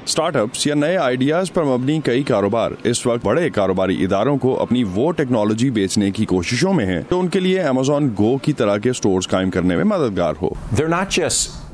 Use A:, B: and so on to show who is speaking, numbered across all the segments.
A: Start ups या नए ideas पर मबनी कई कारोबार इस वक्त बड़े कारोबारी इदारों को अपनी वो टेक्नोलॉजी बेचने की कोशिशों में हैं तो उनके लिए Amazon Go की तरह के स्टोर्स कायम करने में मददगार हो।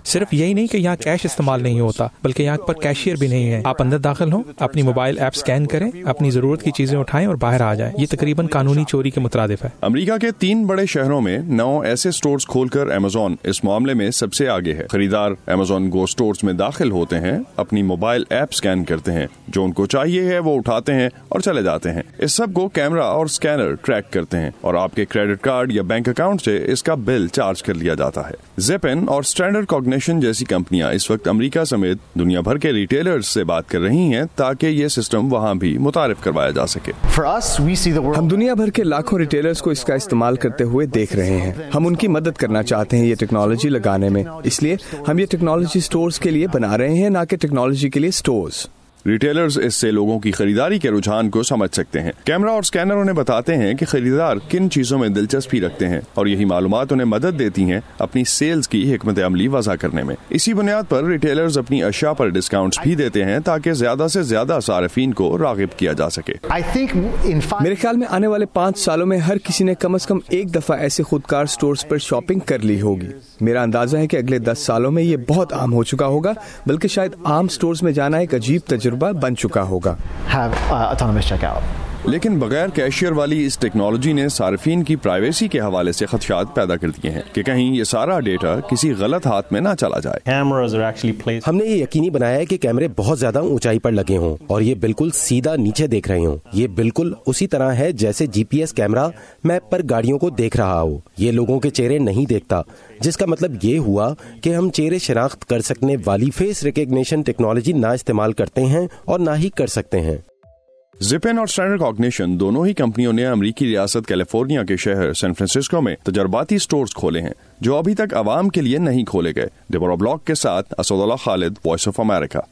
B: सिर्फ यही नहीं कि यहाँ कैश इस्तेमाल नहीं होता, बल्कि यहाँ पर कैशियर भी नहीं है। आप अंदर दाखिल हों, अपनी मोबाइल ऐप स्कैन करें, अपनी जरूरत की चीजें उठाएं और बाहर आ जाएं। ये तकरीबन कानूनी चोरी के मुतरादिफ है।
A: अमेरिका के 3 बड़े शहरों में 9 ऐसे स्टोर्स खोलकर Amazon इस मामले में सबसे आगे है। खरीदार Amazon Go स्टोर्स में दाखिल होते हैं, अपनी मोबाइल ऐप स्कैन करते हैं, जो उनको चाहिए है वो उठाते हैं और चले जाते हैं। इस सब को कैमरा और स्कैनर ट्रैक करते हैं और आपके क्रेडिट कार्ड या बैंक अकाउंट से इसका बिल चार्ज कर लिया जाता है। Zippin और Standard Cognition जैसी कंपनियां इस वक्त अमेरिका समेत दुनिया भर के रिटेलर्स से बात कर रही हैं ताकि ये सिस्टम वहां भी मुतारिफ करवाया जा सके।
C: हम दुनिया भर के लाखों रिटेलर्स को इसका इस्तेमाल करते हुए देख रहे हैं। हम उनकी मदद करना चाहते हैं ये टेक्नोलॉजी लगाने में, इसलिए हम ये टेक्नोलॉजी स्टोर्स के लिए बना रहे हैं, ना कि टेक्नोलॉजी के लिए स्टोर्स।
A: रिटेलर्स इससे लोगों की खरीदारी के रुझान को समझ सकते हैं। कैमरा और स्कैनर उन्हें बताते हैं कि खरीदार किन चीजों में दिलचस्पी रखते हैं और यही मालूमात उन्हें मदद देती हैं अपनी सेल्स की हिकमत अमली वज़ा करने में। इसी बुनियाद पर रिटेलर्स अपनी अशिया पर डिस्काउंट्स भी देते हैं ताकि ज्यादा से ज्यादा सारिफीन को राग़िब किया जा सके।
C: मेरे ख्याल में आने वाले 5 सालों में हर किसी ने कम से कम एक दफा ऐसे खुदकार स्टोर्स पर शॉपिंग कर ली होगी। मेरा अंदाजा है कि अगले 10 सालों में ये बहुत आम हो चुका होगा, बल्कि शायद आम स्टोर्स में जाना एक अजीब तजुर्बा बन चुका होगा।
A: लेकिन बगैर कैशियर वाली इस टेक्नोलॉजी ने सार्फिन की प्राइवेसी के हवाले से खदशात पैदा कर दिए हैं कि कहीं ये सारा डेटा किसी गलत हाथ में ना चला जाए।
D: हमने ये यकीनी बनाया है कि कैमरे बहुत ज्यादा ऊंचाई पर लगे हों और ये बिल्कुल सीधा नीचे देख रहे हों। ये बिल्कुल उसी तरह है जैसे GPS कैमरा मैप पर गाड़ियों को देख रहा हो। ये लोगों के चेहरे नहीं देखता, जिसका मतलब ये हुआ कि हम चेहरे शनाख्त कर सकने वाली फेस रिकग्निशन टेक्नोलॉजी ना इस्तेमाल करते हैं और ना ही कर सकते हैं।
A: Zippin और Standard Cognition दोनों ही कंपनियों ने अमेरिकी रियासत कैलिफोर्निया के शहर सैन फ्रांसिस्को में तजर्बाती स्टोर्स खोले हैं जो अभी तक आवाम के लिए नहीं खोले गए। डेबोरा ब्लॉक के साथ Asadullah Khalid, voice of America.